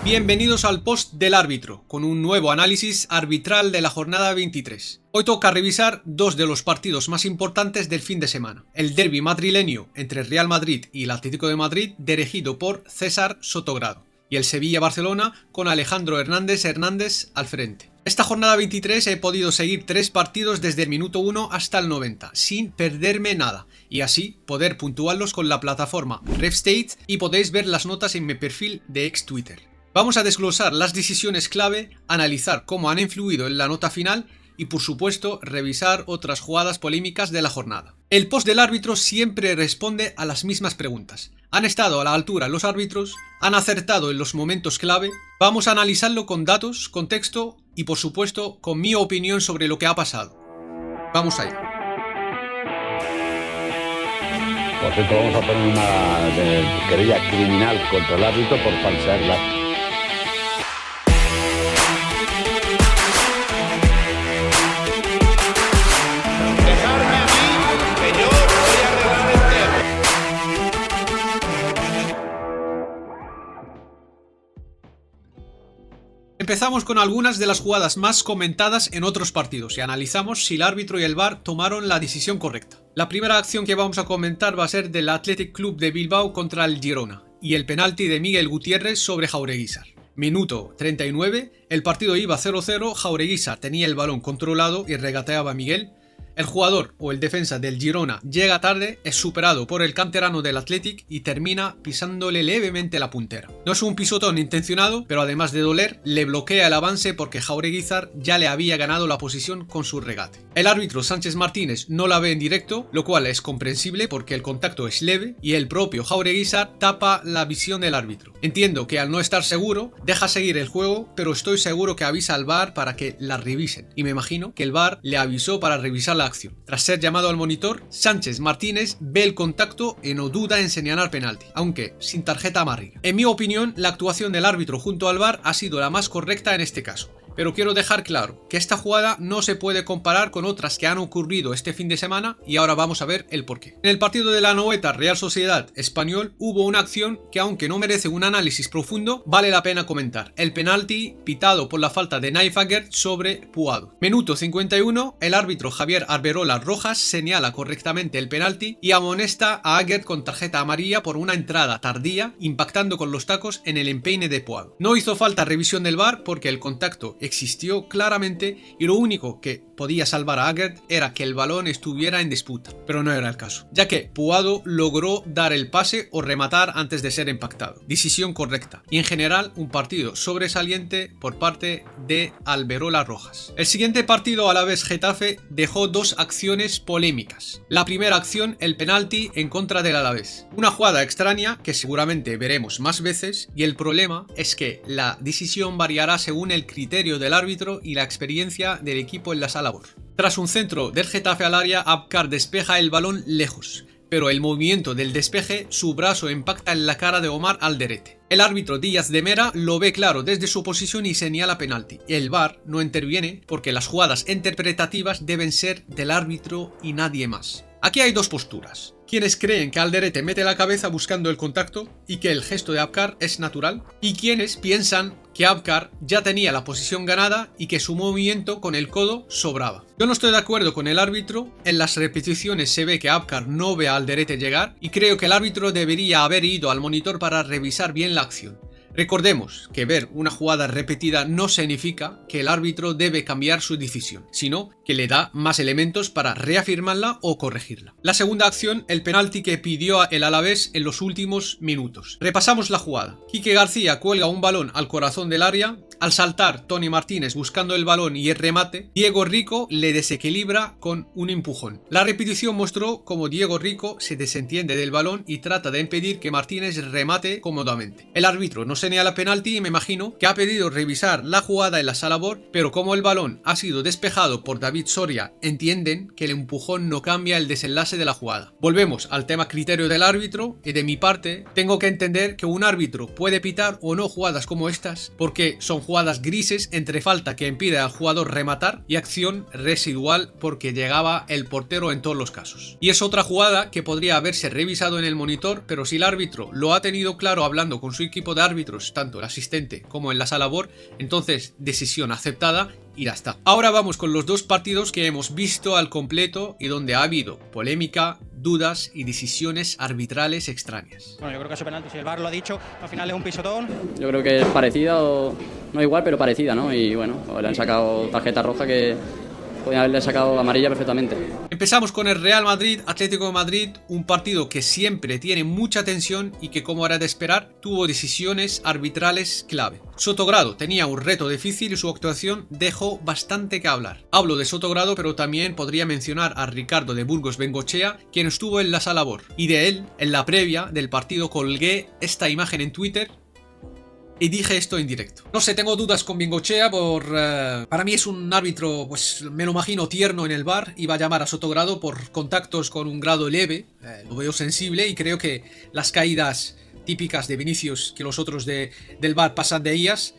Bienvenidos al post del árbitro, con un nuevo análisis arbitral de la jornada 23. Hoy toca revisar dos de los partidos más importantes del fin de semana. El derbi madrileño entre el Real Madrid y el Atlético de Madrid, dirigido por César Sotogrado, y el Sevilla-Barcelona con Alejandro Hernández al frente. Esta jornada 23 he podido seguir 3 partidos desde el minuto 1 hasta el 90, sin perderme nada, y así poder puntuarlos con la plataforma RevState y podéis ver las notas en mi perfil de ex Twitter. Vamos a desglosar las decisiones clave, analizar cómo han influido en la nota final y por supuesto revisar otras jugadas polémicas de la jornada. El post del árbitro siempre responde a las mismas preguntas. ¿Han estado a la altura los árbitros? ¿Han acertado en los momentos clave? Vamos a analizarlo con datos, contexto y por supuesto con mi opinión sobre lo que ha pasado. Vamos allá. Por cierto, vamos a poner una querella criminal contra el árbitro por falsear la... Empezamos con algunas de las jugadas más comentadas en otros partidos y analizamos si el árbitro y el VAR tomaron la decisión correcta. La primera acción que vamos a comentar va a ser del Athletic Club de Bilbao contra el Girona y el penalti de Miguel Gutiérrez sobre Jaureguizar. Minuto 39, el partido iba 0-0, Jaureguizar tenía el balón controlado y regateaba a Miguel. El jugador o el defensa del Girona llega tarde, es superado por el canterano del Athletic y termina pisándole levemente la puntera. No es un pisotón intencionado, pero además de doler, le bloquea el avance porque Jaureguizar ya le había ganado la posición con su regate. El árbitro Sánchez Martínez no la ve en directo, lo cual es comprensible porque el contacto es leve y el propio Jaureguizar tapa la visión del árbitro. Entiendo que al no estar seguro, deja seguir el juego, pero estoy seguro que avisa al VAR para que la revisen. Y me imagino que el VAR le avisó para revisar la acción. Tras ser llamado al monitor, Sánchez Martínez ve el contacto y no duda en señalar penalti, aunque sin tarjeta amarilla. En mi opinión, la actuación del árbitro junto al VAR ha sido la más correcta en este caso. Pero quiero dejar claro que esta jugada no se puede comparar con otras que han ocurrido este fin de semana y ahora vamos a ver el porqué. En el partido de la Anoeta Real Sociedad Español hubo una acción que, aunque no merece un análisis profundo, vale la pena comentar. El penalti pitado por la falta de Naif Aguerd sobre Puado. Minuto 51, el árbitro Javier Arberola Rojas señala correctamente el penalti y amonesta a Aguerd con tarjeta amarilla por una entrada tardía impactando con los tacos en el empeine de Puado. No hizo falta revisión del VAR porque el contacto existió claramente y lo único que podía salvar a Aguerd era que el balón estuviera en disputa, pero no era el caso, ya que Puado logró dar el pase o rematar antes de ser impactado. Decisión correcta y en general un partido sobresaliente por parte de Arberola Rojas. El siguiente partido, Alavés Getafe, dejó dos acciones polémicas. La primera acción, el penalti en contra del Alavés. Una jugada extraña que seguramente veremos más veces y el problema es que la decisión variará según el criterio del árbitro y la experiencia del equipo en la sala VAR. Tras un centro del Getafe al área, Abkar despeja el balón lejos, pero el movimiento del despeje, su brazo impacta en la cara de Omar Alderete. El árbitro Díaz de Mera lo ve claro desde su posición y señala penalti. El VAR no interviene porque las jugadas interpretativas deben ser del árbitro y nadie más. Aquí hay dos posturas. Quienes creen que Alderete mete la cabeza buscando el contacto y que el gesto de Abkar es natural, y quienes piensan que Abkar ya tenía la posición ganada y que su movimiento con el codo sobraba. Yo no estoy de acuerdo con el árbitro, en las repeticiones se ve que Abkar no ve a Alderete llegar y creo que el árbitro debería haber ido al monitor para revisar bien la acción. Recordemos que ver una jugada repetida no significa que el árbitro debe cambiar su decisión, sino que le da más elementos para reafirmarla o corregirla. La segunda acción, el penalti que pidió el Alavés en los últimos minutos. Repasamos la jugada. Quique García cuelga un balón al corazón del área. Al saltar Tony Martínez buscando el balón y el remate, Diego Rico le desequilibra con un empujón. La repetición mostró cómo Diego Rico se desentiende del balón y trata de impedir que Martínez remate cómodamente. El árbitro no señala penalti y me imagino que ha pedido revisar la jugada en la sala VAR, pero como el balón ha sido despejado por David Soria, entienden que el empujón no cambia el desenlace de la jugada. Volvemos al tema criterio del árbitro y de mi parte tengo que entender que un árbitro puede pitar o no jugadas como estas porque son jugadas jugadas grises entre falta que impide al jugador rematar y acción residual porque llegaba el portero en todos los casos. Y es otra jugada que podría haberse revisado en el monitor, pero si el árbitro lo ha tenido claro hablando con su equipo de árbitros, tanto el asistente como en la sala VAR, entonces decisión aceptada y ya está. Ahora vamos con los dos partidos que hemos visto al completo y donde ha habido polémica, dudas y decisiones arbitrales extrañas. Bueno, yo creo que ese penalti, si el VAR lo ha dicho, al final es un pisotón. Yo creo que es parecida, o no igual, pero parecida, ¿no? Y bueno, le han sacado tarjeta roja que podían haberle sacado amarilla perfectamente. Empezamos con el Real Madrid, Atlético de Madrid, un partido que siempre tiene mucha tensión y que, como era de esperar, tuvo decisiones arbitrales clave. Sotogrado tenía un reto difícil y su actuación dejó bastante que hablar. Hablo de Sotogrado, pero también podría mencionar a Ricardo de Burgos Bengochea, quien estuvo en la sala VAR. Y de él, en la previa del partido, colgué esta imagen en Twitter y dije esto en directo. No sé, tengo dudas con Bengochea para mí es un árbitro, pues me lo imagino tierno en el VAR, y va a llamar a Sotogrado por contactos con un grado leve, lo veo sensible y creo que las caídas típicas de Vinicius, que los otros del VAR pasan de ellas,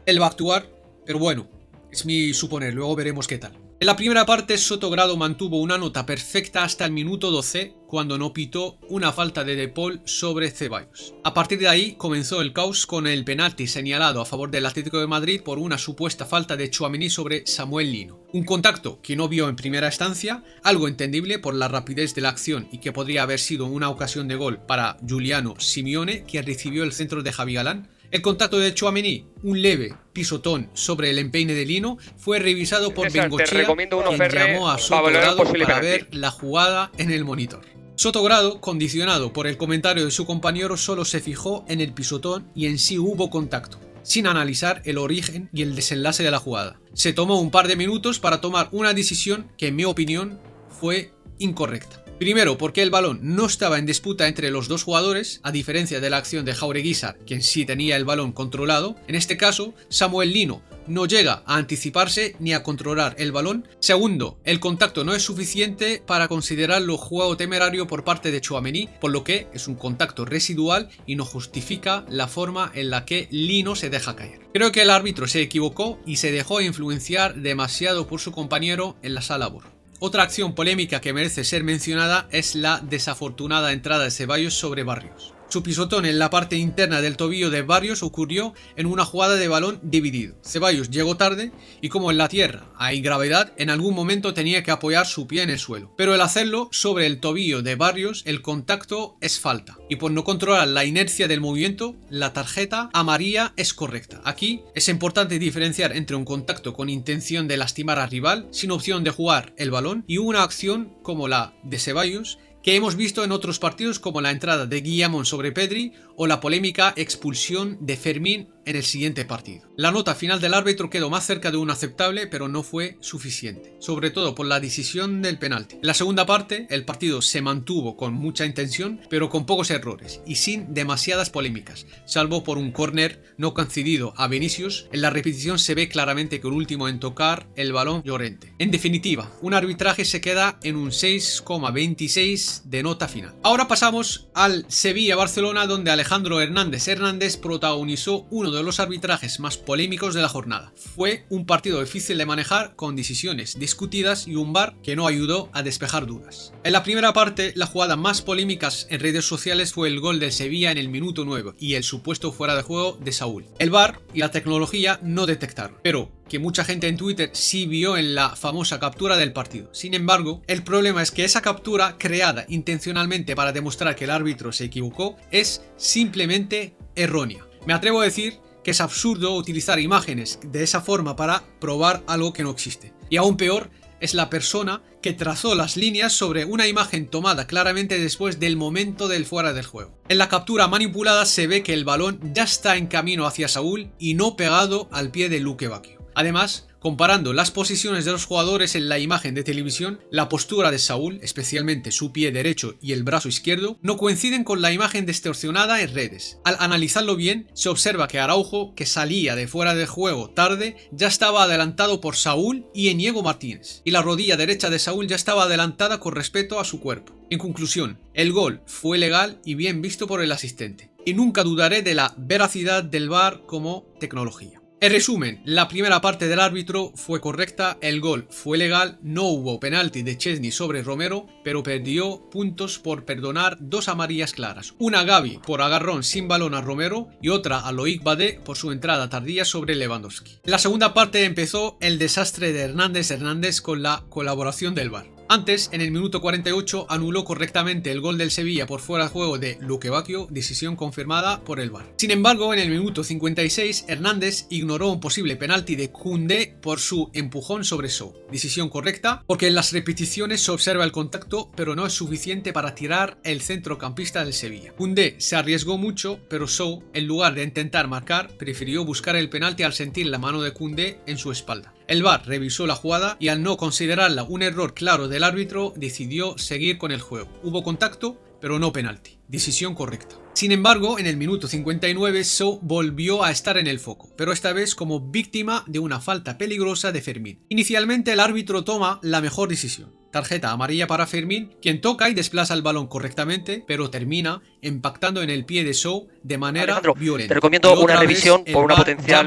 él va a actuar, pero bueno, es mi suponer, luego veremos qué tal. En la primera parte, Sotogrado mantuvo una nota perfecta hasta el minuto 12, cuando no pitó una falta de De Paul sobre Ceballos. A partir de ahí comenzó el caos con el penalti señalado a favor del Atlético de Madrid por una supuesta falta de Tchouaméni sobre Samuel Lino. Un contacto que no vio en primera instancia, algo entendible por la rapidez de la acción y que podría haber sido una ocasión de gol para Giuliano Simeone, que recibió el centro de Javi Galán. El contacto de Tchouaméni, un leve pisotón sobre el empeine de Lino, fue revisado por Bengochea, quien llamó a Sotogrado para ver la jugada en el monitor. Sotogrado, condicionado por el comentario de su compañero, solo se fijó en el pisotón y en sí hubo contacto, sin analizar el origen y el desenlace de la jugada. Se tomó un par de minutos para tomar una decisión que, en mi opinión, fue incorrecta. Primero, porque el balón no estaba en disputa entre los dos jugadores, a diferencia de la acción de Jaureguizar, quien sí tenía el balón controlado. En este caso, Samuel Lino no llega a anticiparse ni a controlar el balón. Segundo, el contacto no es suficiente para considerarlo juego temerario por parte de Tchouaméni, por lo que es un contacto residual y no justifica la forma en la que Lino se deja caer. Creo que el árbitro se equivocó y se dejó influenciar demasiado por su compañero en la sala VAR. Otra acción polémica que merece ser mencionada es la desafortunada entrada de Ceballos sobre Barrios. Su pisotón en la parte interna del tobillo de Barrios ocurrió en una jugada de balón dividido. Ceballos llegó tarde y, como en la tierra hay gravedad, en algún momento tenía que apoyar su pie en el suelo. Pero al hacerlo sobre el tobillo de Barrios, el contacto es falta. Y por no controlar la inercia del movimiento, la tarjeta amarilla es correcta. Aquí es importante diferenciar entre un contacto con intención de lastimar al rival, sin opción de jugar el balón, y una acción como la de Ceballos, que hemos visto en otros partidos, como la entrada de Guillamón sobre Pedri o la polémica expulsión de Fermín en el siguiente partido. La nota final del árbitro quedó más cerca de un aceptable, pero no fue suficiente, sobre todo por la decisión del penalti. En la segunda parte, el partido se mantuvo con mucha intención, pero con pocos errores y sin demasiadas polémicas, salvo por un córner no concedido a Vinicius. En la repetición se ve claramente que el último en tocar el balón Llorente. En definitiva, un arbitraje se queda en un 6,26 de nota final. Ahora pasamos al Sevilla-Barcelona, donde Alejandro Hernández protagonizó uno de los arbitrajes más polémicos de la jornada. Fue un partido difícil de manejar, con decisiones discutidas y un VAR que no ayudó a despejar dudas. En la primera parte, la jugada más polémica en redes sociales fue el gol del Sevilla en el minuto 9 y el supuesto fuera de juego de Saúl. El VAR y la tecnología no detectaron, pero que mucha gente en Twitter sí vio en la famosa captura del partido. Sin embargo, el problema es que esa captura, creada intencionalmente para demostrar que el árbitro se equivocó, es simplemente errónea. Me atrevo a decir que es absurdo utilizar imágenes de esa forma para probar algo que no existe. Y aún peor es la persona que trazó las líneas sobre una imagen tomada claramente después del momento del fuera del juego. En la captura manipulada se ve que el balón ya está en camino hacia Saúl y no pegado al pie de Luque Bacchio. Además, comparando las posiciones de los jugadores en la imagen de televisión, la postura de Saúl, especialmente su pie derecho y el brazo izquierdo, no coinciden con la imagen distorsionada en redes. Al analizarlo bien, se observa que Araujo, que salía de fuera del juego tarde, ya estaba adelantado por Saúl y Íñigo Martínez, y la rodilla derecha de Saúl ya estaba adelantada con respecto a su cuerpo. En conclusión, el gol fue legal y bien visto por el asistente, y nunca dudaré de la veracidad del VAR como tecnología. En resumen, la primera parte del árbitro fue correcta, el gol fue legal, no hubo penalti de Szczęsny sobre Romero, pero perdió puntos por perdonar 2 amarillas claras. Una a Gavi por agarrón sin balón a Romero y otra a Loic Badé por su entrada tardía sobre Lewandowski. En la segunda parte empezó el desastre de Hernández con la colaboración del VAR. Antes, en el minuto 48, anuló correctamente el gol del Sevilla por fuera de juego de Luque Bacchio, decisión confirmada por el VAR. Sin embargo, en el minuto 56, Hernández ignoró un posible penalti de Koundé por su empujón sobre Sow. Decisión correcta, porque en las repeticiones se observa el contacto, pero no es suficiente para tirar el centrocampista del Sevilla. Koundé se arriesgó mucho, pero Sow, en lugar de intentar marcar, prefirió buscar el penalti al sentir la mano de Koundé en su espalda. El VAR revisó la jugada y al no considerarla un error claro del árbitro, decidió seguir con el juego. Hubo contacto, pero no penalti. Decisión correcta. Sin embargo, en el minuto 59, Sow volvió a estar en el foco, pero esta vez como víctima de una falta peligrosa de Fermín. Inicialmente el árbitro toma la mejor decisión. Tarjeta amarilla para Fermín, quien toca y desplaza el balón correctamente, pero termina impactando en el pie de Sow de manera violenta. Te recomiendo una revisión por una potencial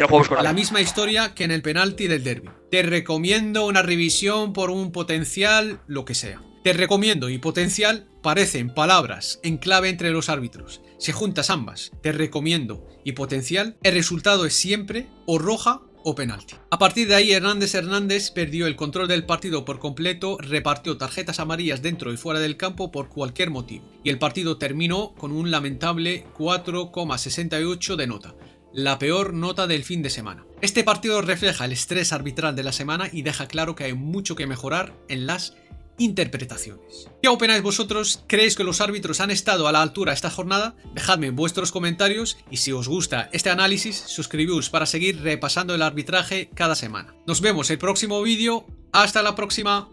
juego con la misma historia que en el penalti del derbi. Te recomiendo una revisión por un potencial, lo que sea. Te recomiendo y potencial parecen palabras en clave entre los árbitros. Si juntas ambas, te recomiendo y potencial, el resultado es siempre o roja o penalti. A partir de ahí Hernández perdió el control del partido por completo, repartió tarjetas amarillas dentro y fuera del campo por cualquier motivo, y el partido terminó con un lamentable 4,68 de nota, la peor nota del fin de semana. Este partido refleja el estrés arbitral de la semana y deja claro que hay mucho que mejorar en las interpretaciones. ¿Qué opináis vosotros? ¿Creéis que los árbitros han estado a la altura esta jornada? Dejadme vuestros comentarios y si os gusta este análisis, suscribíos para seguir repasando el arbitraje cada semana. Nos vemos en el próximo vídeo. ¡Hasta la próxima!